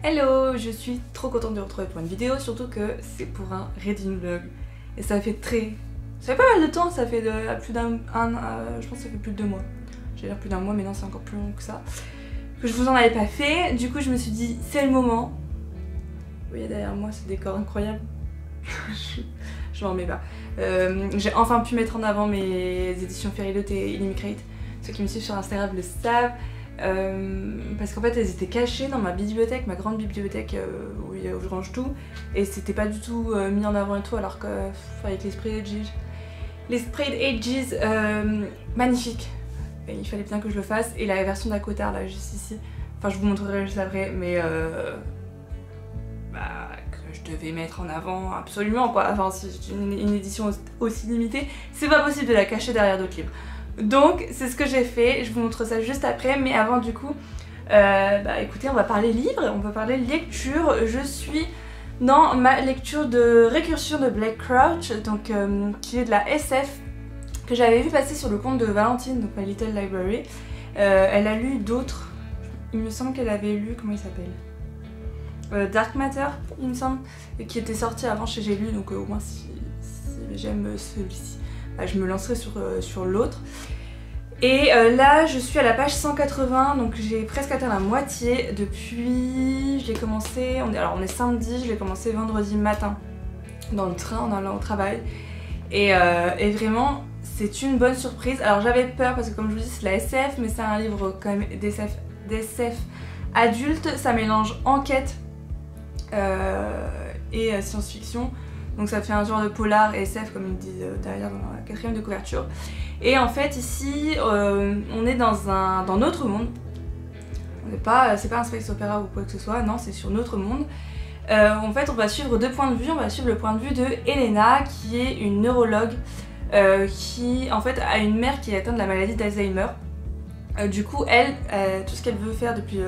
Hello, je suis trop contente de vous retrouver pour une vidéo, surtout que c'est pour un reading vlog. Et ça fait pas mal de temps, ça fait plus d'un... je pense que ça fait plus de 2 mois. J'allais dire plus d'un mois, mais non, c'est encore plus long que ça. Que je vous en avais pas fait, du coup je me suis dit, c'est le moment. Vous voyez derrière moi ce décor incroyable. je m'en remets pas. J'ai enfin pu mettre en avant mes éditions Fairyloot et Illimicrate. Ceux qui me suivent sur Instagram le savent. Parce qu'en fait elles étaient cachées dans ma bibliothèque, ma grande bibliothèque où je range tout, et c'était pas du tout mis en avant et tout, alors que avec les Sprayed Ages, magnifique, et il fallait bien que je le fasse. Et la version d'Acotar là juste ici, enfin je vous montrerai juste après, mais que je devais mettre en avant absolument quoi. Enfin si une édition aussi limitée, c'est pas possible de la cacher derrière d'autres livres. Donc c'est ce que j'ai fait, je vous montre ça juste après, mais avant du coup, écoutez, on va parler livre, on va parler lecture. Je suis dans ma lecture de Récursion de Blake Crouch, donc qui est de la SF, que j'avais vu passer sur le compte de Valentine, donc My Little Library. Elle a lu d'autres, il me semble qu'elle avait lu, comment il s'appelle, Dark Matter, il me semble, qui était sorti avant chez J'ai lu, donc au moins si j'aime celui-ci, je me lancerai sur l'autre. Et là je suis à la page 180, donc j'ai presque atteint la moitié depuis... Je l'ai commencé, on est samedi, je l'ai commencé vendredi matin dans le train en allant au travail. Et vraiment c'est une bonne surprise. Alors j'avais peur parce que comme je vous dis c'est de la SF, mais c'est un livre quand même d'SF adulte. Ça mélange enquête et science-fiction. Donc ça fait un genre de polar SF comme ils disent derrière dans la 4ème de couverture. Et en fait ici on est dans notre monde. C'est pas un space opéra ou quoi que ce soit, non, c'est sur notre monde. En fait on va suivre 2 points de vue. On va suivre le point de vue de Elena, qui est une neurologue qui en fait a une mère qui est atteinte de la maladie d'Alzheimer. Du coup elle, tout ce qu'elle veut faire depuis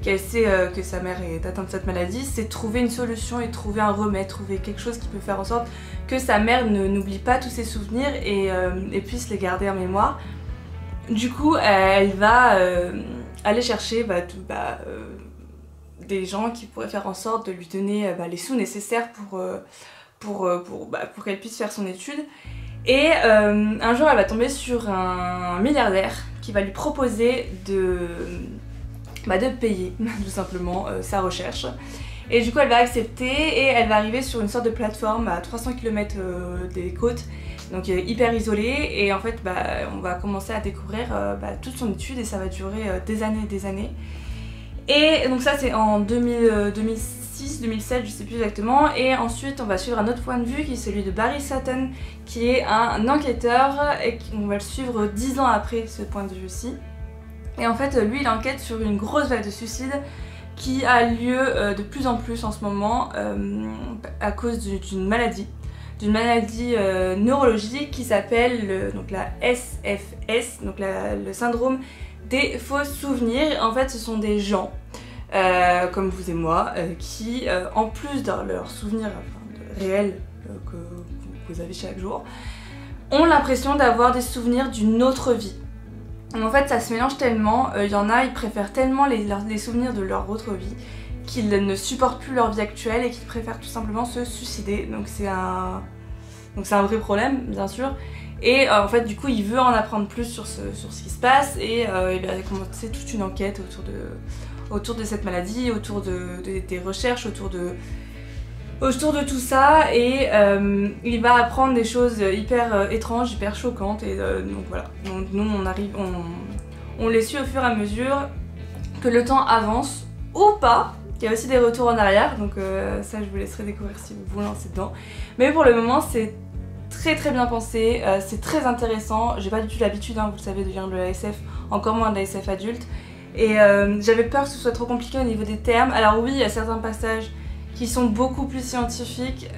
qu'elle sait que sa mère est atteinte de cette maladie, c'est trouver une solution et trouver un remède, trouver quelque chose qui peut faire en sorte que sa mère n'oublie pas tous ses souvenirs et puisse les garder en mémoire. Du coup, elle va aller chercher des gens qui pourraient faire en sorte de lui donner les sous nécessaires pour qu'elle puisse faire son étude. Et un jour, elle va tomber sur un milliardaire qui va lui proposer de payer tout simplement sa recherche. Et du coup elle va accepter et elle va arriver sur une sorte de plateforme à 300 km des côtes, donc hyper isolée, et en fait on va commencer à découvrir toute son étude, et ça va durer des années et des années. Et donc ça c'est en 2006, 2007, je sais plus exactement. Et ensuite on va suivre un autre point de vue qui est celui de Barry Sutton, qui est un enquêteur, et on va le suivre 10 ans après ce point de vue-ci. Et en fait lui il enquête sur une grosse vague de suicides qui a lieu de plus en plus en ce moment à cause d'une maladie neurologique qui s'appelle la SFS, donc le syndrome des faux souvenirs. En fait ce sont des gens comme vous et moi qui en plus de leurs souvenirs réels que vous avez chaque jour, ont l'impression d'avoir des souvenirs d'une autre vie. En fait ça se mélange tellement, il y en a, ils préfèrent tellement les souvenirs de leur autre vie qu'ils ne supportent plus leur vie actuelle et qu'ils préfèrent tout simplement se suicider. Donc c'est un vrai problème bien sûr. Et en fait du coup il veut en apprendre plus sur ce qui se passe, et il a commencé toute une enquête autour de cette maladie, autour des recherches, autour de tout ça, et il va apprendre des choses hyper étranges, hyper choquantes, et donc voilà. Donc, nous on les suit au fur et à mesure que le temps avance, ou pas. Il y a aussi des retours en arrière, donc ça je vous laisserai découvrir si vous vous lancez dedans. Mais pour le moment c'est très très bien pensé, c'est très intéressant. J'ai pas du tout l'habitude, vous le savez, de lire de la SF, encore moins de la SF adulte. Et j'avais peur que ce soit trop compliqué au niveau des termes. Alors oui, il y a certains passages qui sont beaucoup plus scientifiques,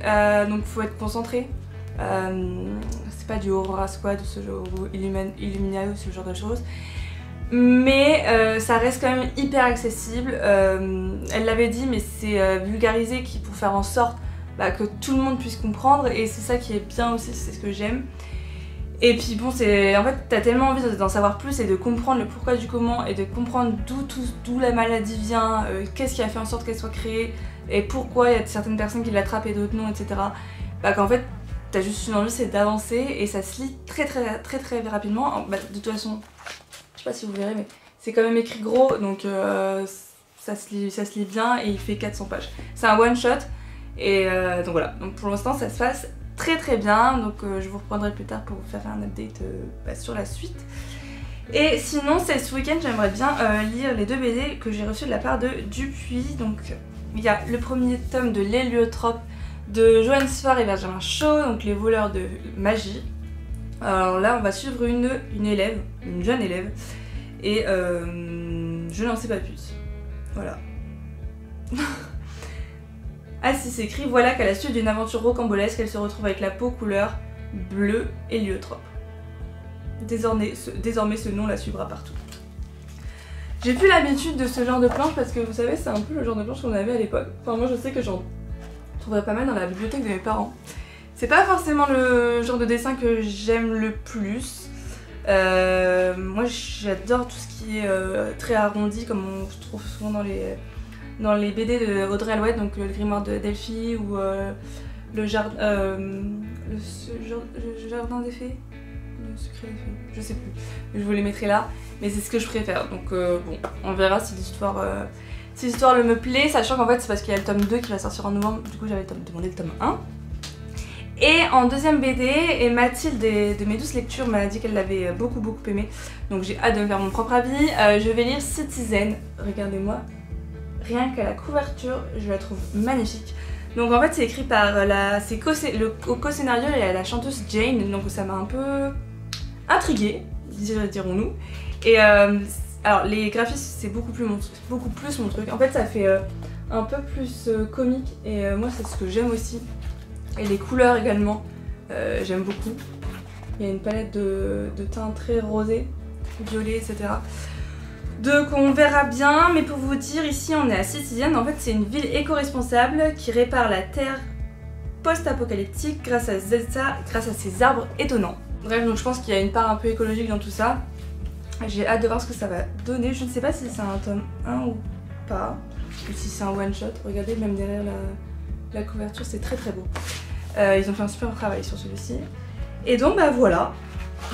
donc faut être concentré. C'est pas du Aurora Squad ou ce genre, ou Illuminae ou ce genre de choses, mais ça reste quand même hyper accessible. Elle l'avait dit, mais c'est vulgarisé pour faire en sorte que tout le monde puisse comprendre, et c'est ça qui est bien aussi, c'est ce que j'aime. Et puis bon, en fait, t'as tellement envie d'en savoir plus et de comprendre le pourquoi du comment et de comprendre d'où la maladie vient, qu'est-ce qui a fait en sorte qu'elle soit créée et pourquoi il y a certaines personnes qui l'attrapent et d'autres non, etc. Bah qu'en fait, t'as juste une envie, c'est d'avancer et ça se lit très rapidement. Bah, de toute façon, je sais pas si vous verrez, mais c'est quand même écrit gros, donc ça se lit bien et il fait 400 pages. C'est un one shot et donc voilà. Donc pour l'instant, ça se passe très bien, donc je vous reprendrai plus tard pour vous faire un update sur la suite. Et sinon, ce week-end, j'aimerais bien lire les 2 BD que j'ai reçus de la part de Dupuis. Donc il y a le premier tome de L'Héliotrope de Joanne Sfar et Benjamin Shaw, donc les voleurs de magie. Alors là, on va suivre une jeune élève, et je n'en sais pas plus. Voilà. Ah si, c'est écrit, voilà qu'à la suite d'une aventure rocambolesque, elle se retrouve avec la peau couleur bleu héliotrope. Désormais ce nom la suivra partout. J'ai plus l'habitude de ce genre de planche parce que vous savez, c'est un peu le genre de planche qu'on avait à l'époque. Enfin moi je sais que j'en trouverais pas mal dans la bibliothèque de mes parents. C'est pas forcément le genre de dessin que j'aime le plus. Moi j'adore tout ce qui est très arrondi, comme on se trouve souvent dans les BD de Audrey Alouette, donc le grimoire de Delphi ou le jardin des fées, le secret des fées, je sais plus, je vous les mettrai là, mais c'est ce que je préfère, donc bon, on verra si l'histoire me plaît, sachant qu'en fait c'est parce qu'il y a le tome 2 qui va sortir en novembre, du coup j'avais demandé le tome 1. Et en deuxième BD, et Mathilde de Mes Douces Lectures m'a dit qu'elle l'avait beaucoup aimé, donc j'ai hâte de me faire mon propre avis. Je vais lire Citizen, regardez-moi. Rien qu'à la couverture, je la trouve magnifique. Donc en fait c'est écrit par au co-scénario il y a la chanteuse Jane, donc ça m'a un peu intriguée, dirons-nous. Et alors les graphismes c'est beaucoup plus mon truc. En fait ça fait un peu plus comique et moi c'est ce que j'aime aussi. Et les couleurs également, j'aime beaucoup. Il y a une palette de teints très rosés, violets, etc. Donc on verra bien, mais pour vous dire, ici on est à Citizen, en fait c'est une ville éco-responsable qui répare la terre post-apocalyptique grâce à ses arbres étonnants. Bref, donc je pense qu'il y a une part un peu écologique dans tout ça. J'ai hâte de voir ce que ça va donner, je ne sais pas si c'est un tome 1 ou pas, ou si c'est un one shot, regardez même derrière la couverture, c'est très beau. Ils ont fait un super travail sur celui-ci. Et donc bah voilà.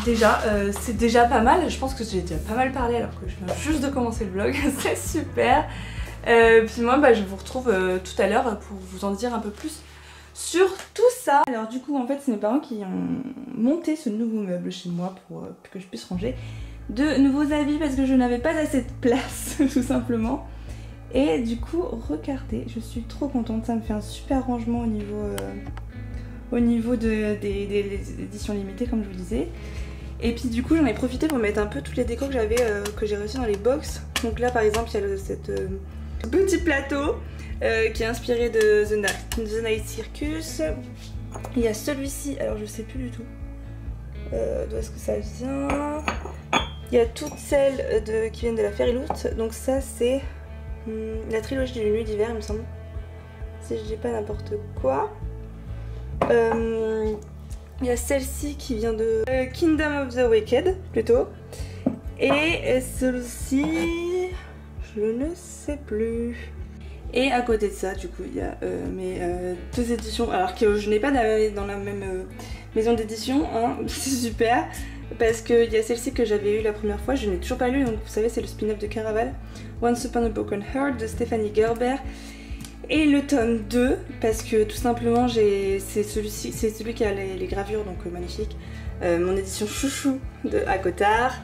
Déjà, c'est déjà pas mal, je pense que j'ai déjà pas mal parlé alors que je viens juste de commencer le vlog, c'est super. Puis moi je vous retrouve tout à l'heure pour vous en dire un peu plus sur tout ça. Alors du coup en fait c'est mes parents qui ont monté ce nouveau meuble chez moi pour que je puisse ranger de nouveaux habits parce que je n'avais pas assez de place tout simplement. Et du coup regardez, je suis trop contente, ça me fait un super rangement au niveau des éditions limitées comme je vous disais. Et puis du coup j'en ai profité pour mettre un peu toutes les décos que j'avais que j'ai reçues dans les box. Donc là par exemple il y a ce petit plateau qui est inspiré de The Night Circus. Il y a celui-ci, alors je sais plus du tout d'où est-ce que ça vient. Il y a toutes celles qui viennent de la Fairyloot. Donc ça c'est la trilogie de Nuit d'hiver il me semble. Si je dis pas n'importe quoi. Il y a celle-ci qui vient de Kingdom of the Wicked plutôt. Et celle-ci, je ne sais plus. Et à côté de ça, du coup, il y a mes deux éditions. Alors que je n'ai pas dans la même maison d'édition, hein. C'est super. Parce qu'il y a celle-ci que j'avais eue la première fois, je n'ai toujours pas lu. Donc vous savez, c'est le spin-off de Caraval. Once Upon a Broken Heart de Stéphanie Gerber. Et le tome 2, parce que tout simplement c'est celui qui a les gravures, donc magnifique. Mon édition chouchou de Akotard.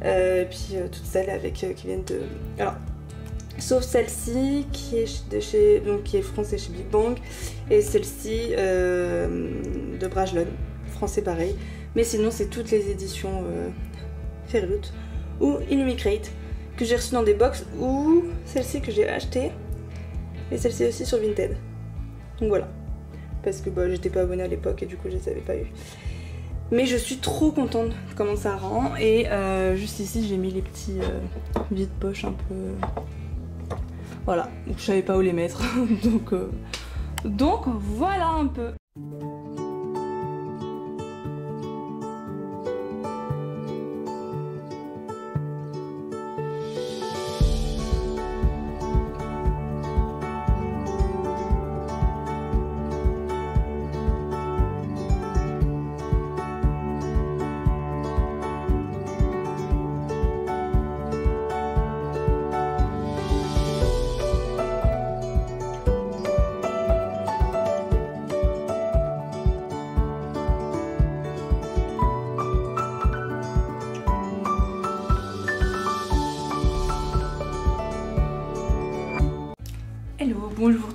Puis toutes celles qui viennent de... Alors, sauf celle-ci qui est qui est français chez Big Bang. Et celle-ci de Brajlon, français pareil. Mais sinon c'est toutes les éditions Fairyloot ou Illumicrate que j'ai reçues dans des box, ou celle-ci que j'ai achetée. Et celle-ci aussi sur Vinted. Donc voilà. Parce que j'étais pas abonnée à l'époque et du coup je les avais pas eues. Mais je suis trop contente de comment ça rend. Et juste ici j'ai mis les petits vide-poches un peu... Voilà. Donc je savais pas où les mettre. Donc voilà un peu.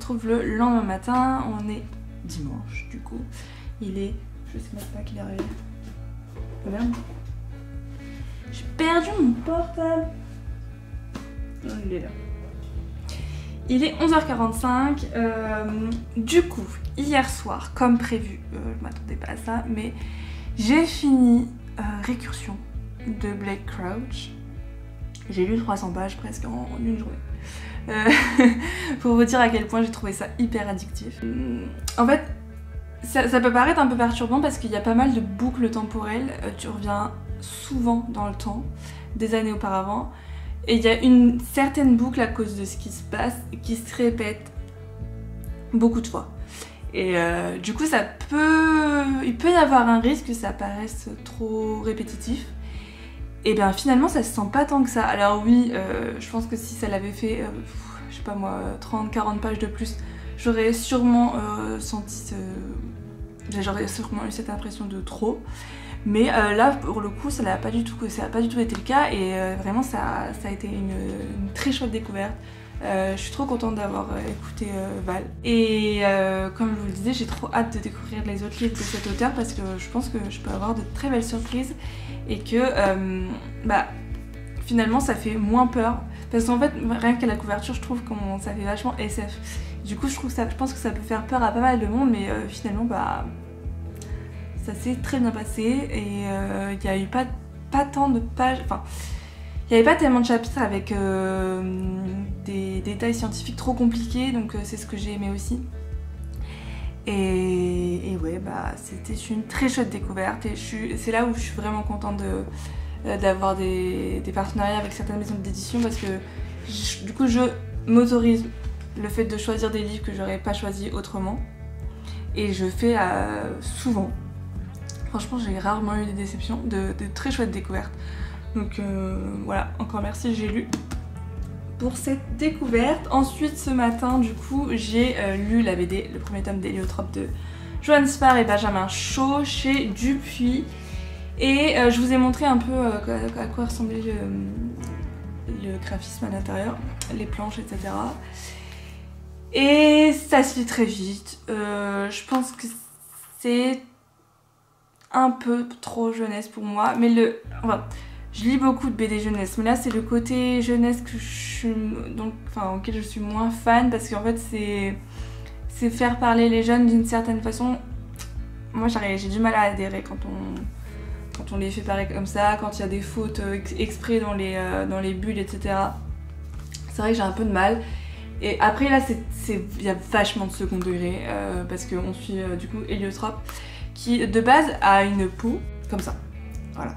retrouve le lendemain matin. On est dimanche du coup. Il est... je sais même pas qu'il est arrivé. Oh merde. J'ai perdu mon portable. Non, il est là. Il est 11h45. Du coup, hier soir, comme prévu, je m'attendais pas à ça, mais j'ai fini Récursion de Blake Crouch. J'ai lu 300 pages presque en une journée. Pour vous dire à quel point j'ai trouvé ça hyper addictif. En fait, ça peut paraître un peu perturbant parce qu'il y a pas mal de boucles temporelles. Tu reviens souvent dans le temps, des années auparavant. Et il y a une certaine boucle à cause de ce qui se passe qui se répète beaucoup de fois. Et du coup, il peut y avoir un risque que ça paraisse trop répétitif. Et bien finalement, ça se sent pas tant que ça. Alors oui, je pense que si ça l'avait fait, je sais pas moi, 30-40 pages de plus, j'aurais sûrement j'aurais sûrement eu cette impression de trop. Mais là, pour le coup, ça n'a pas du tout été le cas et vraiment, ça a été une très chouette découverte. Je suis trop contente d'avoir écouté Val. Et comme je vous le disais, j'ai trop hâte de découvrir les autres livres de cet auteur parce que je pense que je peux avoir de très belles surprises et que finalement, ça fait moins peur. Parce qu'en fait, rien qu'à la couverture, je trouve que ça fait vachement SF. Du coup, je pense que ça peut faire peur à pas mal de monde, mais finalement, ça s'est très bien passé et il n'y a eu pas tant de pages, enfin il n'y avait pas tellement de chapitres avec des détails scientifiques trop compliqués, donc c'est ce que j'ai aimé aussi. Et ouais, c'était une très chouette découverte et c'est là où je suis vraiment contente d'avoir des partenariats avec certaines maisons d'édition parce que du coup je m'autorise le fait de choisir des livres que j'aurais pas choisi autrement et je fais souvent. Franchement, j'ai rarement eu des déceptions, de très chouettes découvertes. Donc voilà, encore merci, j'ai lu pour cette découverte. Ensuite, ce matin, du coup, j'ai lu la BD, le premier tome d'Héliotrope de Johann Spar et Benjamin Shaw chez Dupuis. Et je vous ai montré un peu à quoi ressemblait le graphisme à l'intérieur, les planches, etc. Et ça se lit très vite. Je pense que c'est un peu trop jeunesse pour moi, mais je lis beaucoup de BD jeunesse, mais là c'est le côté jeunesse auquel je suis moins fan parce qu'en fait c'est faire parler les jeunes d'une certaine façon. Moi j'ai du mal à adhérer quand on les fait parler comme ça, quand il y a des fautes exprès dans les bulles, etc. C'est vrai que j'ai un peu de mal. Et après là il y a vachement de second degré parce qu'on suit du coup Héliotrope qui de base a une peau comme ça, voilà.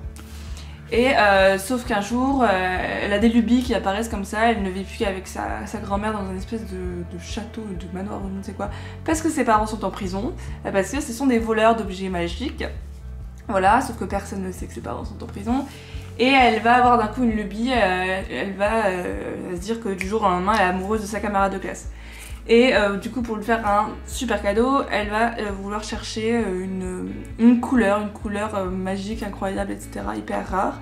Et sauf qu'un jour, elle a des lubies qui apparaissent comme ça, elle ne vit plus qu'avec sa grand-mère dans une espèce de château, de manoir, je ne sais quoi, parce que ses parents sont en prison, parce que ce sont des voleurs d'objets magiques, voilà, sauf que personne ne sait que ses parents sont en prison. Et elle va avoir d'un coup une lubie, elle va se dire que du jour au lendemain, elle est amoureuse de sa camarade de classe. Et du coup, pour lui faire un super cadeau, elle va vouloir chercher une couleur magique, incroyable, etc., hyper rare.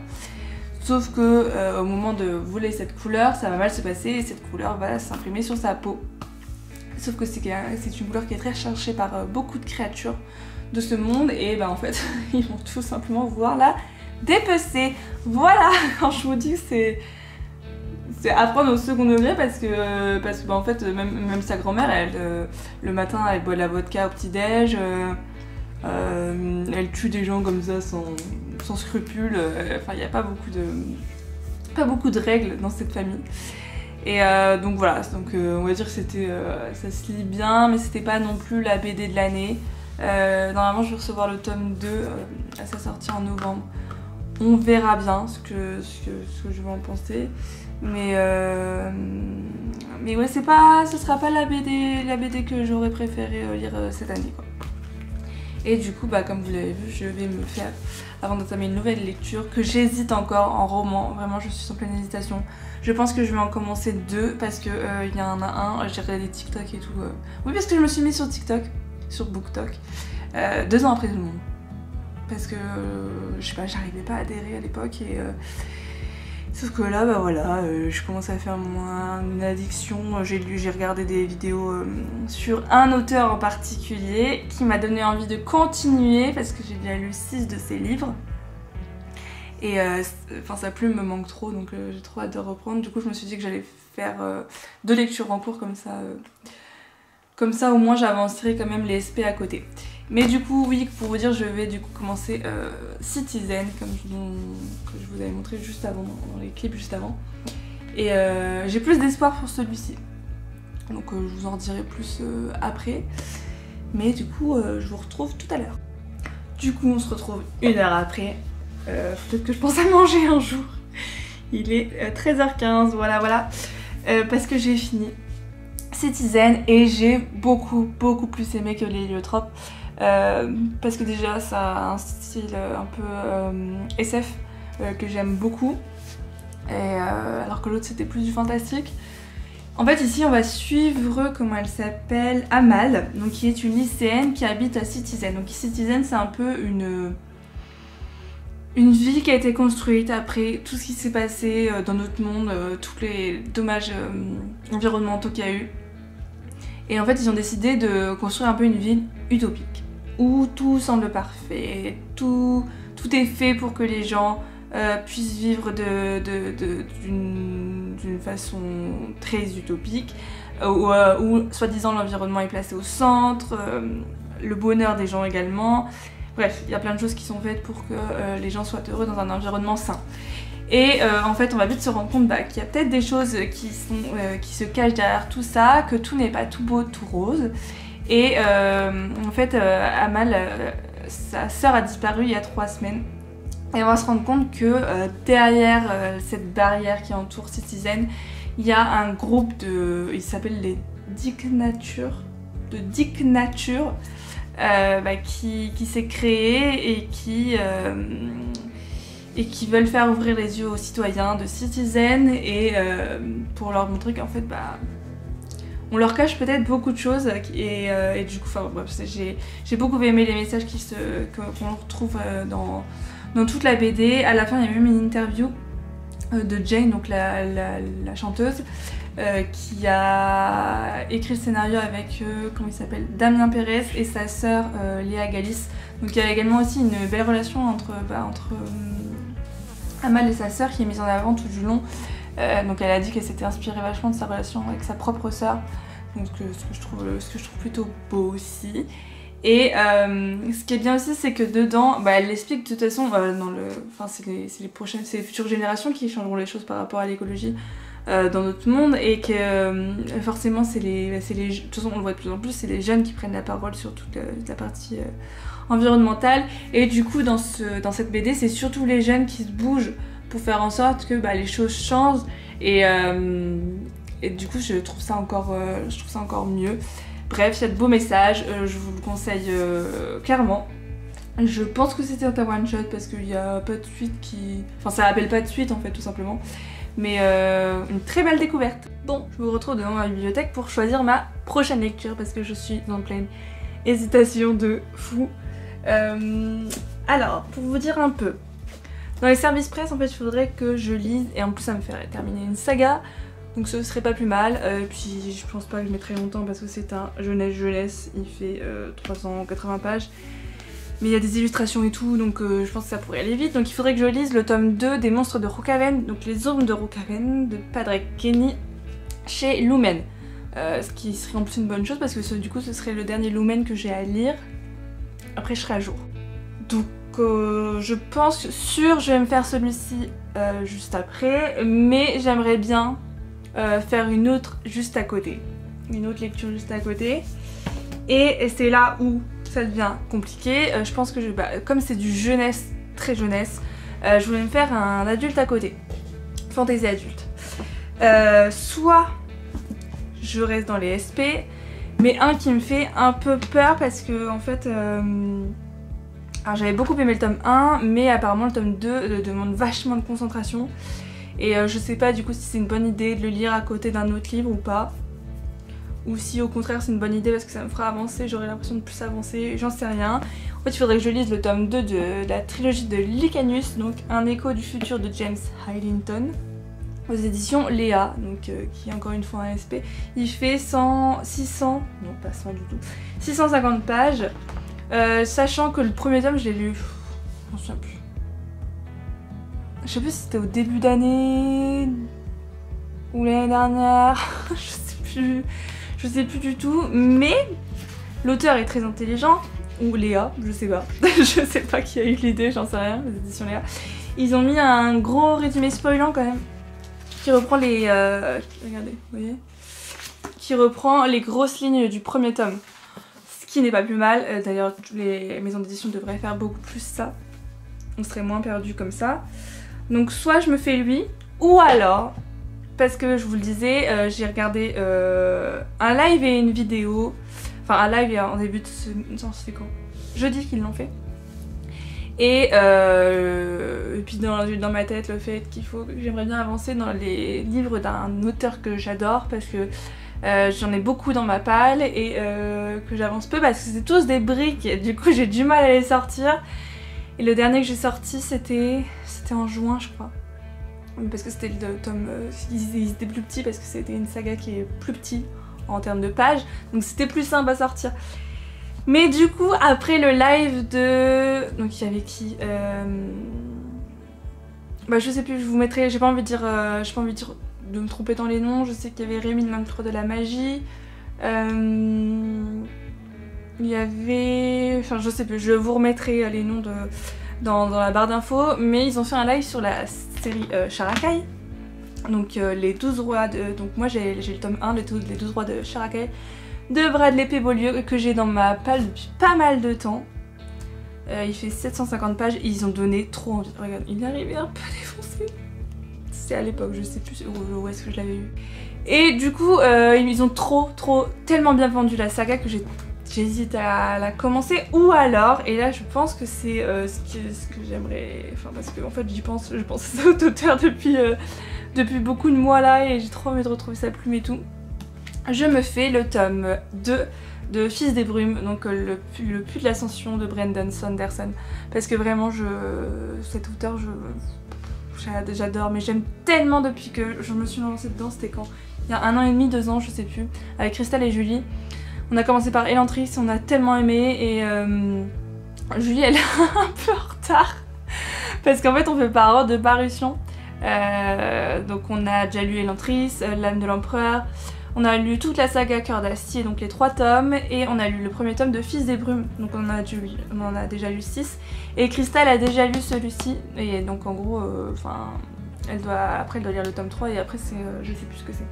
Sauf que au moment de voler cette couleur, ça va mal se passer et cette couleur va s'imprimer sur sa peau. Sauf que c'est une couleur qui est très recherchée par beaucoup de créatures de ce monde et en fait, ils vont tout simplement vouloir la dépecer. Voilà, quand je vous dis que c'est à prendre au second degré parce que en fait même sa grand-mère le matin elle boit de la vodka au petit-déj, elle tue des gens comme ça sans scrupules, enfin il n'y a pas beaucoup de règles dans cette famille. Et donc voilà, on va dire que ça se lit bien mais c'était pas non plus la BD de l'année. Normalement je vais recevoir le tome 2 à sa sortie en novembre. On verra bien ce que je vais en penser. Mais ouais, ce sera pas la BD que j'aurais préféré lire cette année, quoi. Et du coup, comme vous l'avez vu, je vais me faire, avant d'entamer une nouvelle lecture, que j'hésite encore en roman. Vraiment, je suis en pleine hésitation. Je pense que je vais en commencer 2 parce que il y en a un, j'ai regardé des TikTok et tout. Oui, parce que je me suis mise sur TikTok, sur BookTok, 2 ans après tout le monde. Parce que, je sais pas, j'arrivais pas à adhérer à l'époque et Sauf que là, bah voilà, je commence à faire une addiction. J'ai regardé des vidéos sur un auteur en particulier qui m'a donné envie de continuer parce que j'ai déjà lu 6 de ses livres. Et sa plume me manque trop, donc j'ai trop hâte de reprendre. Du coup, je me suis dit que j'allais faire 2 lectures en cours comme ça. Comme ça, au moins, j'avancerai quand même les SP à côté. Mais du coup, oui, pour vous dire, je vais du coup commencer Citizen, comme que je vous avais montré juste avant, dans les clips juste avant. Et j'ai plus d'espoir pour celui-ci. Donc je vous en dirai plus après. Mais du coup, je vous retrouve tout à l'heure. Du coup, on se retrouve 1 heure après. Peut-être que je pense à manger un jour. Il est 13h15, voilà. Parce que j'ai fini Citizen et j'ai beaucoup plus aimé que l'héliotrope. Parce que déjà ça a un style un peu SF que j'aime beaucoup, alors que l'autre c'était plus du fantastique. En fait ici on va suivre, comment elle s'appelle, Amal, donc qui est une lycéenne qui habite à Citizen. Donc Citizen c'est un peu une ville qui a été construite après tout ce qui s'est passé dans notre monde, tous les dommages environnementaux qu'il y a eu. Et en fait ils ont décidé de construire un peu une ville utopique où tout semble parfait, tout est fait pour que les gens puissent vivre d'une façon très utopique, où soi-disant l'environnement est placé au centre, le bonheur des gens également. Bref, il y a plein de choses qui sont faites pour que les gens soient heureux dans un environnement sain. Et en fait on va vite se rendre compte qu'il y a peut-être des choses qui se cachent derrière tout ça, que tout n'est pas tout beau, tout rose. Et en fait Amal, sa sœur a disparu il y a 3 semaines. Et on va se rendre compte que derrière cette barrière qui entoure Citizen, il y a un groupe il s'appelle les Dick Nature, qui s'est créé et qui veulent faire ouvrir les yeux aux citoyens de Citizen et pour leur montrer qu'en fait on leur cache peut-être beaucoup de choses et du coup j'ai beaucoup aimé les messages qu'on retrouve dans toute la BD. À la fin il y a même une interview de Jane, donc la chanteuse, qui a écrit le scénario avec comment il s'appelle, Damien Pérez et sa sœur Léa Galis. Donc il y a également aussi une belle relation entre Amal et sa sœur qui est mise en avant tout du long. Donc elle a dit qu'elle s'était inspirée vachement de sa relation avec sa propre sœur, donc ce que je trouve plutôt beau aussi. Et ce qui est bien aussi, c'est que dedans, elle l'explique de toute façon, c'est les futures générations qui changeront les choses par rapport à l'écologie dans notre monde, et que forcément de toute façon on le voit de plus en plus, c'est les jeunes qui prennent la parole sur toute la partie environnementale. Et du coup dans cette BD, c'est surtout les jeunes qui se bougent pour faire en sorte que les choses changent, et du coup je trouve ça encore mieux. Bref, il y a de beaux messages, je vous le conseille clairement. Je pense que c'était un one shot parce qu'il n'y a pas de suite ça appelle pas de suite en fait, tout simplement. Mais une très belle découverte. Bon, je vous retrouve devant ma bibliothèque pour choisir ma prochaine lecture parce que je suis en pleine hésitation de fou. Alors, pour vous dire un peu, dans les services presse, en fait, il faudrait que je lise, et en plus ça me ferait terminer une saga, donc ce serait pas plus mal. Puis je pense pas que je mettrai longtemps parce que c'est un jeunesse, il fait 380 pages. Mais il y a des illustrations et tout, donc je pense que ça pourrait aller vite. Donc il faudrait que je lise le tome 2 des Monstres de Rookhaven, donc les Ombres de Rookhaven de Padraig Kenny chez Lumen. Ce qui serait en plus une bonne chose parce que du coup ce serait le dernier Lumen que j'ai à lire. Après je serai à jour. Donc je pense je vais me faire celui-ci juste après, mais j'aimerais bien faire une autre juste à côté. Une autre lecture juste à côté. Et c'est là où ça devient compliqué. Je pense que comme c'est du jeunesse, très jeunesse, je voulais me faire un adulte à côté. Fantasy adulte. Soit je reste dans les SP, mais un qui me fait un peu peur parce que en fait alors j'avais beaucoup aimé le tome 1, mais apparemment le tome 2 demande vachement de concentration. Et je sais pas du coup si c'est une bonne idée de le lire à côté d'un autre livre ou pas. ou si au contraire c'est une bonne idée parce que ça me fera avancer, j'aurai l'impression de plus avancer, j'en sais rien. En fait il faudrait que je lise le tome 2 de la trilogie de Licanius, donc Un écho du futur de James Hillington, aux éditions Léa, donc qui est encore une fois un SP. Il fait 600, non pas 100 du tout, 650 pages, sachant que le premier tome je l'ai lu, je m'en souviens plus. Je sais plus si c'était au début d'année ou l'année dernière, je sais plus du tout, mais l'auteur est très intelligent, ou Léa, je sais pas, je sais pas qui a eu l'idée, j'en sais rien, les éditions Léa. Ils ont mis un gros résumé spoilant quand même, qui reprend les... regardez, vous voyez, qui reprend les grosses lignes du premier tome, ce qui n'est pas plus mal, d'ailleurs toutes les maisons d'édition devraient faire beaucoup plus ça, on serait moins perdu comme ça. Donc soit je me fais lui, ou alors, parce que je vous le disais, j'ai regardé un live et une vidéo, enfin un live en début de ce... Non, c'est quand? Jeudi qu'ils l'ont fait. Et puis dans ma tête, le fait qu'il faut que j'aimerais bien avancer dans les livres d'un auteur que j'adore, parce que j'en ai beaucoup dans ma palle et que j'avance peu parce que c'est tous des briques, et du coup j'ai du mal à les sortir. Et le dernier que j'ai sorti c'était en juin je crois. Parce que c'était le tome... ils étaient plus petits parce que c'était une saga qui est plus petite en termes de pages. Donc c'était plus simple à sortir. Mais du coup après le live de... Donc il y avait qui bah je sais plus, je vous mettrai... J'ai pas envie de dire... de me tromper dans les noms. Je sais qu'il y avait Rémi de l'Incre de la Magie. Il y avait... Enfin je sais plus, je vous remettrai les noms dans la barre d'infos. Mais ils ont fait un live sur la série Sharakai. Donc les 12 rois de... Donc moi j'ai le tome 1, les 12 rois de Sharakai de Bradley P. Beaulieu que j'ai dans ma palle depuis pas mal de temps. Il fait 750 pages et ils ont donné trop envie. Regarde, il est arrivé un peu défoncé. C'est à l'époque, je sais plus où est-ce que je l'avais eu. Et du coup ils ont tellement bien vendu la saga que j'hésite à la commencer, ou alors, et là je pense que c'est ce que j'aimerais, enfin parce que en fait je pense à cet auteur depuis beaucoup de mois là et j'ai trop envie de retrouver sa plume et tout. Je me fais le tome 2 de Fils des Brumes, donc le puits de l'ascension de Brandon Sanderson, parce que vraiment cet auteur j'adore, mais j'aime tellement depuis que je me suis lancée dedans. C'était quand? Il y a 1 an et demi, 2 ans je sais plus, avec Christelle et Julie. On a commencé par Elantris, on a tellement aimé, et Julie elle est un peu en retard parce qu'en fait on fait par ordre de parution. Donc on a déjà lu Elantris, L'âme de l'empereur, on a lu toute la saga Cœur d'Acier, donc les 3 tomes, et on a lu le premier tome de Fils des Brumes, donc on en a déjà lu 6, et Christelle a déjà lu celui-ci, et donc en gros, après elle doit lire le tome 3, et après c'est, je sais plus ce que c'est.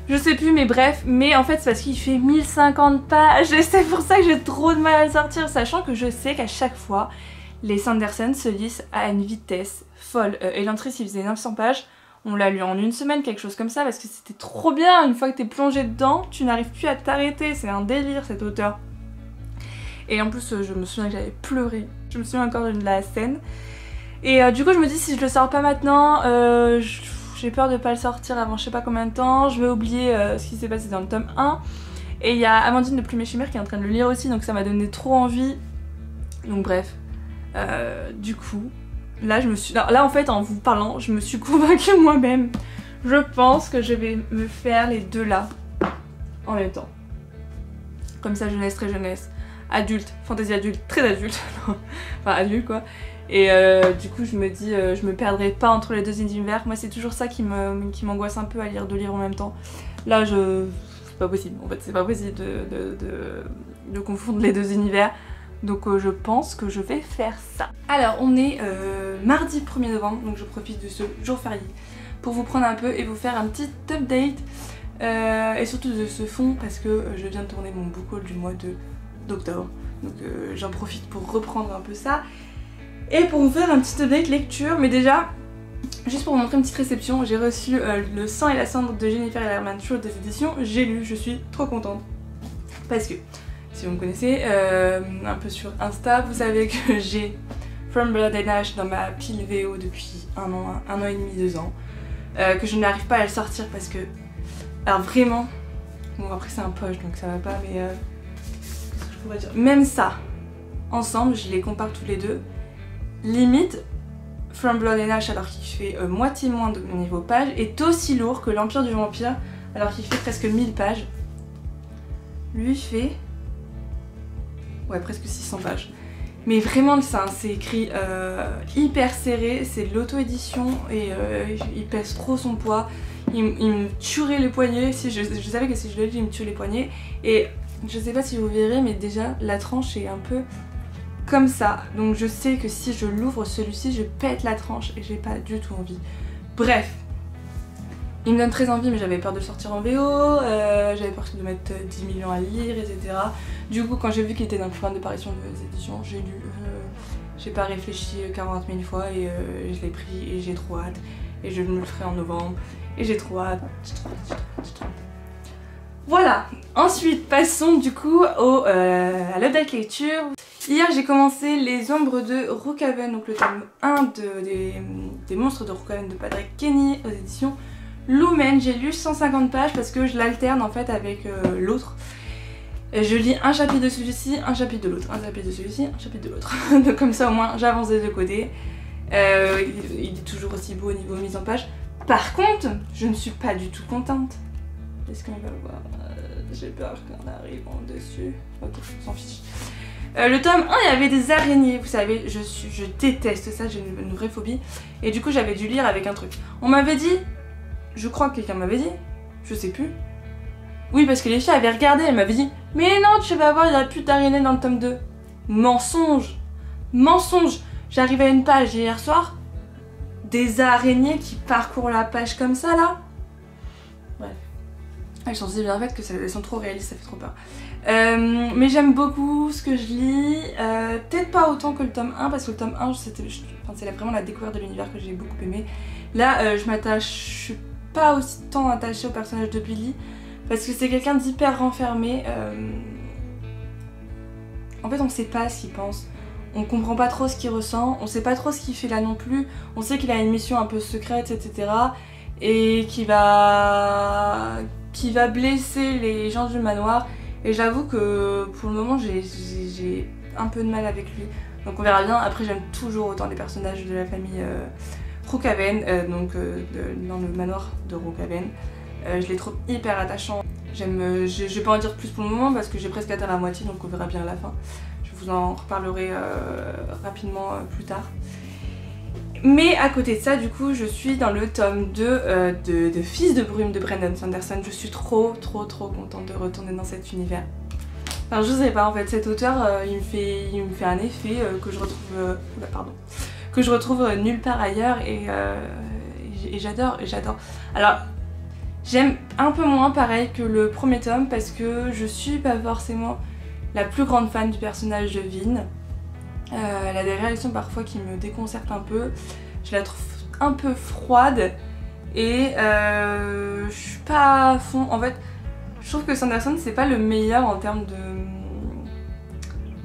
Je sais plus, mais bref, mais en fait c'est parce qu'il fait 1050 pages et c'est pour ça que j'ai trop de mal à le sortir, sachant que je sais qu'à chaque fois les Sanderson se lisent à une vitesse folle. Elantris il faisait 900 pages, on l'a lu en 1 semaine, quelque chose comme ça, parce que c'était trop bien. Une fois que t'es plongé dedans, tu n'arrives plus à t'arrêter, c'est un délire cet auteur. Et en plus je me souviens que j'avais pleuré, je me souviens encore de la scène. Et du coup je me dis si je le sors pas maintenant, j'ai peur de pas le sortir avant je sais pas combien de temps, je vais oublier ce qui s'est passé dans le tome 1. Et il y a Amandine de Plume et Chimère qui est en train de le lire aussi, donc ça m'a donné trop envie. Donc bref, du coup, là en fait en vous parlant, je me suis convaincue moi-même. Je pense que je vais me faire les deux là, en même temps. Comme ça, jeunesse, très jeunesse, adulte, fantaisie adulte, très adulte, enfin adulte quoi. Et du coup je me dis je me perdrai pas entre les deux univers. Moi c'est toujours ça qui m'angoisse un peu à lire 2 livres en même temps. Là c'est pas possible, en fait c'est pas possible de confondre les 2 univers. Donc je pense que je vais faire ça. Alors on est mardi 1er novembre, donc je profite de ce jour férié pour vous prendre un peu et vous faire un petit update et surtout de ce fond parce que je viens de tourner mon book haul du mois d'octobre. Donc j'en profite pour reprendre un peu ça. Et pour vous faire un petit update lecture, mais déjà, juste pour vous montrer une petite réception, j'ai reçu Le sang et la cendre de Jennifer Ellerman Shaw des éditions, j'ai lu, je suis trop contente. Parce que, si vous me connaissez un peu sur Insta, vous savez que j'ai From Blood and Ash dans ma pile VO depuis 1 an et demi, 2 ans, que je n'arrive pas à le sortir parce que, alors vraiment, Bon après c'est un poche donc ça va pas mais qu'est-ce que je pourrais dire. Même ça, ensemble je les compare tous les deux. Limite, From Blood and Ash alors qu'il fait moitié moins de mon niveau page est aussi lourd que l'Empire du Vampire alors qu'il fait presque 1000 pages. Lui fait... ouais presque 600 pages. Mais vraiment ça, c'est écrit hyper serré, c'est de l'auto-édition et il pèse trop son poids. Il me tuerait les poignets, si je savais que si je le lis il me tuerait les poignets. Et je sais pas si vous verrez mais déjà la tranche est un peu comme ça. Donc je sais que si je l'ouvre celui-ci je pète la tranche et j'ai pas du tout envie. Bref. Il me donne très envie mais j'avais peur de le sortir en VO, j'avais peur de mettre 10 millions à lire, etc. Du coup quand j'ai vu qu'il était dans le programme de parution des éditions, j'ai lu, j'ai pas réfléchi 40 000 fois et je l'ai pris et j'ai trop hâte. Et je me le ferai en novembre et j'ai trop hâte. Voilà, ensuite passons du coup à l'update lecture. Hier j'ai commencé Les Ombres de Rookhaven, donc le tome 1 des monstres de Rookhaven de Patrick Kenny aux éditions Lumen. J'ai lu 150 pages parce que je l'alterne en fait avec l'autre. Je lis un chapitre de celui-ci, un chapitre de l'autre, un chapitre de celui-ci, un chapitre de l'autre. Donc comme ça au moins j'avance des deux côtés. Il est toujours aussi beau au niveau mise en page. Par contre, je ne suis pas du tout contente. Est-ce qu'on va le voir? J'ai peur qu'on arrive en dessus. Ok, on s'en fiche. Le tome 1, il y avait des araignées, vous savez, je déteste ça, j'ai une vraie phobie. Et du coup, j'avais dû lire avec un truc. On m'avait dit, je crois que quelqu'un m'avait dit, je sais plus. Oui, parce que les filles avaient regardé, elles m'avaient dit, mais non, tu vas voir, il n'y a plus d'araignées dans le tome 2. Mensonge! Mensonge! J'arrive à une page hier soir, des araignées qui parcourent la page comme ça là. Bref. Elles sont si bien faites que elles sont trop réalistes, ça fait trop peur. Mais j'aime beaucoup ce que je lis, peut-être pas autant que le tome 1 parce que le tome 1 c'est vraiment la découverte de l'univers que j'ai beaucoup aimé. Là je suis pas aussi tant attachée au personnage de Billy parce que c'est quelqu'un d'hyper renfermé. En fait on sait pas ce qu'il pense. On comprend pas trop ce qu'il ressent, on sait pas trop ce qu'il fait là non plus. On sait qu'il a une mission un peu secrète, etc. Et qui va blesser les gens du manoir. Et j'avoue que pour le moment j'ai un peu de mal avec lui. Donc on verra bien. Après j'aime toujours autant les personnages de la famille Rookhaven, dans le manoir de Rookhaven. Je les trouve hyper attachants. Je vais pas en dire plus pour le moment parce que j'ai presque atteint la moitié donc on verra bien à la fin. Je vous en reparlerai rapidement plus tard. Mais à côté de ça, du coup, je suis dans le tome 2 de Fils de brume de Brandon Sanderson. Je suis trop contente de retourner dans cet univers. Enfin, je sais pas, en fait, cet auteur, il me fait un effet que je retrouve nulle part ailleurs et j'adore. Alors, j'aime un peu moins pareil que le premier tome parce que je suis pas forcément la plus grande fan du personnage de Vin. Elle a des réactions parfois qui me déconcertent un peu. Je la trouve un peu froide et je suis pas à fond. En fait, je trouve que Sanderson c'est pas le meilleur en termes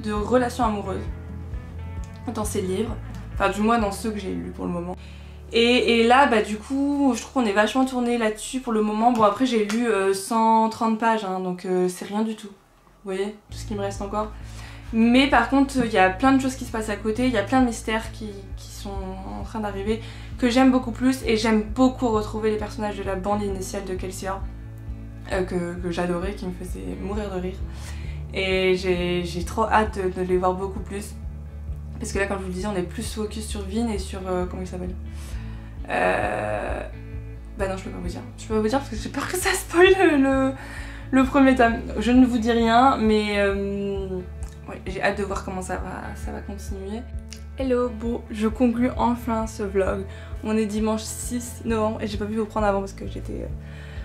de relations amoureuses dans ses livres. Enfin du moins dans ceux que j'ai lus pour le moment. Et là bah du coup je trouve qu'on est vachement tourné là-dessus pour le moment. Bon après j'ai lu 130 pages hein, donc c'est rien du tout. Vous voyez tout ce qui me reste encore. Mais par contre il y a plein de choses qui se passent à côté, il y a plein de mystères qui sont en train d'arriver que j'aime beaucoup plus et j'aime beaucoup retrouver les personnages de la bande initiale de Kelsier que j'adorais, qui me faisaient mourir de rire. Et j'ai trop hâte de les voir beaucoup plus. Parce que là comme je vous le disais on est plus focus sur Vin et sur... comment il s'appelle Bah non je peux pas vous dire. Je peux pas vous dire parce que j'ai peur que ça spoil le premier tome. Je ne vous dis rien mais... ouais, j'ai hâte de voir comment ça va continuer. Hello, bon, je conclue enfin ce vlog. On est dimanche 6 novembre et j'ai pas pu vous prendre avant parce que je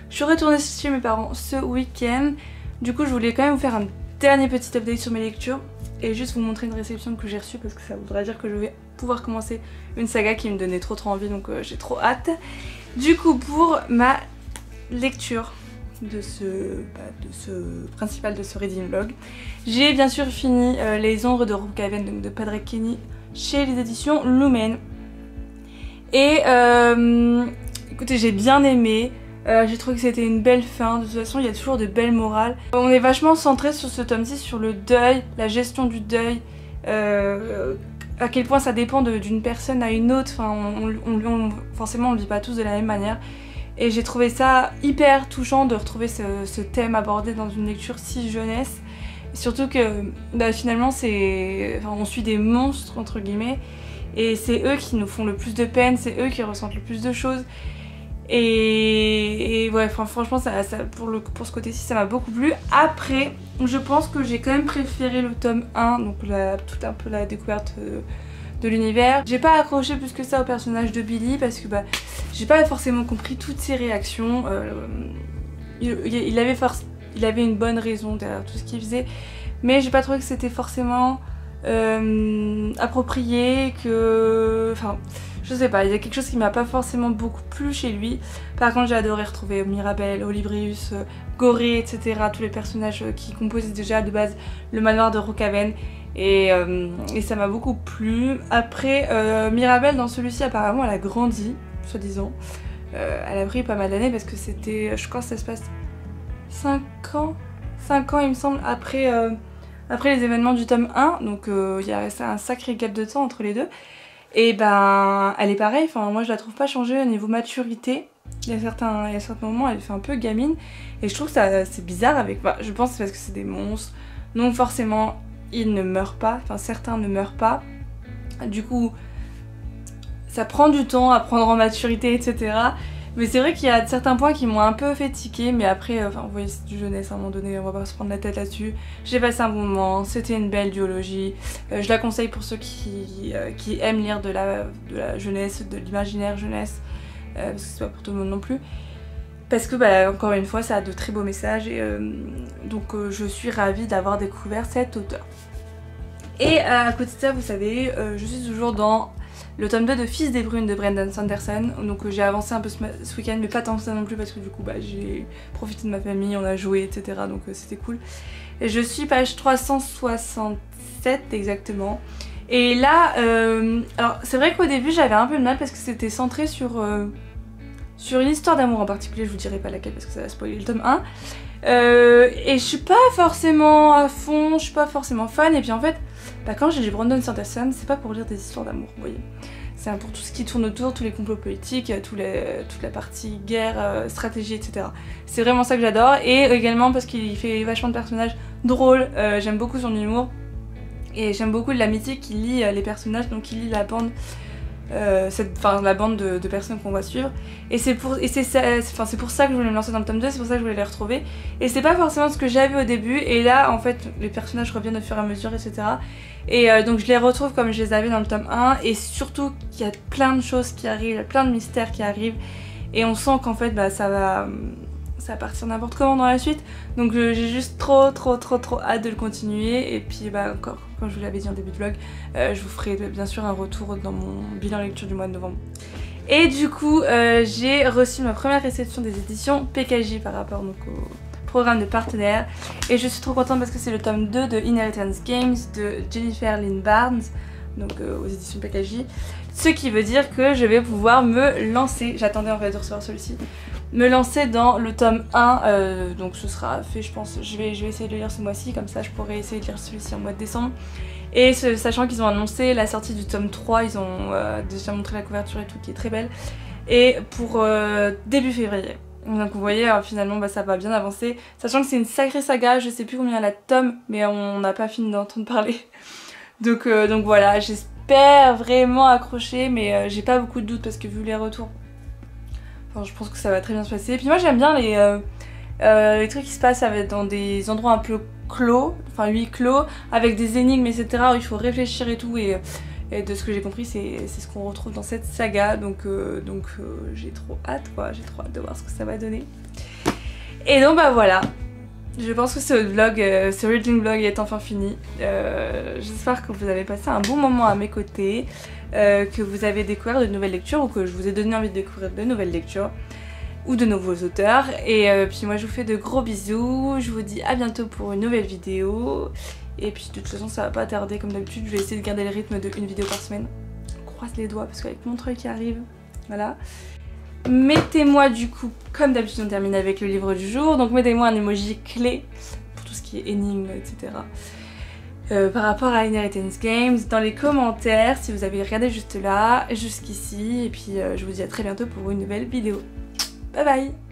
suis retournée chez mes parents ce week-end. Du coup, je voulais quand même vous faire un dernier petit update sur mes lectures et juste vous montrer une réception que j'ai reçue parce que ça voudrait dire que je vais pouvoir commencer une saga qui me donnait trop envie, donc j'ai trop hâte. Du coup, pour ma lecture de ce principal de ce reading vlog, j'ai bien sûr fini Les Ombres de Rookhaven donc de Patrick Kenny chez les éditions Lumen et écoutez j'ai bien aimé, J'ai trouvé que c'était une belle fin, de toute façon il y a toujours de belles morales. On est vachement centré sur ce tome-ci, sur le deuil, la gestion du deuil, à quel point ça dépend d'une personne à une autre, enfin, forcément on le vit pas tous de la même manière. Et j'ai trouvé ça hyper touchant de retrouver ce thème abordé dans une lecture si jeunesse. Surtout que finalement on suit des monstres entre guillemets, et c'est eux qui nous font le plus de peine, c'est eux qui ressentent le plus de choses. Et ouais, franchement, pour ce côté-ci, ça m'a beaucoup plu. Après, je pense que j'ai quand même préféré le tome 1, donc tout un peu la découverte de l'univers. J'ai pas accroché plus que ça au personnage de Billy parce que j'ai pas forcément compris toutes ses réactions. Il avait une bonne raison derrière tout ce qu'il faisait, mais j'ai pas trouvé que c'était forcément approprié, enfin je sais pas, il y a quelque chose qui m'a pas forcément beaucoup plu chez lui. Par contre j'ai adoré retrouver Mirabel, Olibrius, Gorée, etc. Tous les personnages qui composaient déjà de base le manoir de Rocaven, et ça m'a beaucoup plu. Après Mirabel dans celui-ci apparemment elle a grandi, soi-disant. Elle a pris pas mal d'années parce que c'était, je crois que ça se passe 5 ans il me semble après les événements du tome 1, donc il y a un sacré gap de temps entre les deux. Et elle est pareille, enfin moi je la trouve pas changée au niveau maturité. Il y a certains moments elle fait un peu gamine, et je trouve que c'est bizarre je pense que c'est parce que c'est des monstres, donc forcément ils ne meurent pas, enfin certains ne meurent pas. Du coup ça prend du temps à prendre en maturité, etc. Mais c'est vrai qu'il y a certains points qui m'ont un peu fait tiquer, mais après, vous voyez, c'est du jeunesse à un moment donné, on va pas se prendre la tête là-dessus. J'ai passé un bon moment, c'était une belle duologie. Je la conseille pour ceux qui aiment lire de la jeunesse, de l'imaginaire jeunesse, parce que c'est pas pour tout le monde non plus. Parce que, encore une fois, ça a de très beaux messages, et donc je suis ravie d'avoir découvert cet auteur. Et à côté de ça, vous savez, je suis toujours dans le tome 2 de Fils des Brunes de Brandon Sanderson, donc j'ai avancé un peu ce week-end, mais pas tant que ça non plus parce que du coup j'ai profité de ma famille, on a joué, etc. donc c'était cool. Et je suis page 367 exactement. Et là, alors c'est vrai qu'au début j'avais un peu de mal parce que c'était centré sur une histoire d'amour en particulier, je vous dirai pas laquelle parce que ça va spoiler le tome 1. Et je suis pas forcément à fond, je suis pas forcément fan, et puis en fait, quand j'ai lu Brandon Sanderson, c'est pas pour lire des histoires d'amour, vous voyez. C'est pour tout ce qui tourne autour, tous les complots politiques, toute la partie guerre, stratégie, etc. C'est vraiment ça que j'adore, et également parce qu'il fait vachement de personnages drôles, j'aime beaucoup son humour, et j'aime beaucoup l'amitié qu'il lie les personnages, donc il lie la bande, la bande de personnes qu'on va suivre, et c'est pour ça que je voulais me lancer dans le tome 2, c'est pour ça que je voulais les retrouver, et c'est pas forcément ce que j'avais au début, et là en fait les personnages reviennent au fur et à mesure, etc. Et donc je les retrouve comme je les avais dans le tome 1, et surtout qu'il y a plein de choses qui arrivent, il y a plein de mystères qui arrivent, et on sent qu'en fait ça va partir n'importe comment dans la suite, donc j'ai juste trop hâte de le continuer. Et puis encore, comme je vous l'avais dit en début de vlog, je vous ferai bien sûr un retour dans mon bilan lecture du mois de novembre. Et du coup j'ai reçu ma première réception des éditions PKJ par rapport donc au programme de partenaires, et je suis trop contente parce que c'est le tome 2 de Inheritance Games de Jennifer Lynn Barnes, donc aux éditions PKJ, ce qui veut dire que je vais pouvoir me lancer, j'attendais en fait de recevoir celui-ci, me lancer dans le tome 1, donc ce sera fait je pense, je vais essayer de le lire ce mois-ci, comme ça je pourrai essayer de lire celui-ci en mois de décembre. Et sachant qu'ils ont annoncé la sortie du tome 3, ils ont déjà montré la couverture et tout qui est très belle, et pour début février. Donc vous voyez, finalement ça va bien avancer, sachant que c'est une sacrée saga, je sais plus combien il y a de tomes, mais on n'a pas fini d'entendre parler. Donc voilà, j'espère vraiment accrocher, mais j'ai pas beaucoup de doutes parce que vu les retours, je pense que ça va très bien se passer. Et puis moi j'aime bien les trucs qui se passent dans des endroits un peu clos, enfin huis clos, avec des énigmes, etc. où il faut réfléchir et tout, et de ce que j'ai compris c'est ce qu'on retrouve dans cette saga, donc j'ai trop hâte quoi, j'ai trop hâte de voir ce que ça va donner. Et donc voilà, je pense que ce reading vlog est enfin fini. J'espère que vous avez passé un bon moment à mes côtés, que vous avez découvert de nouvelles lectures, ou que je vous ai donné envie de découvrir de nouvelles lectures ou de nouveaux auteurs. Et puis moi je vous fais de gros bisous, je vous dis à bientôt pour une nouvelle vidéo. Et puis de toute façon ça va pas tarder comme d'habitude, je vais essayer de garder le rythme de une vidéo par semaine. On croise les doigts parce qu'avec mon truc qui arrive, voilà. Mettez-moi du coup, comme d'habitude on termine avec le livre du jour, donc mettez-moi un emoji clé pour tout ce qui est énigme, etc. Par rapport à Inheritance Games dans les commentaires si vous avez regardé juste là, jusqu'ici, et puis je vous dis à très bientôt pour une nouvelle vidéo. Bye bye!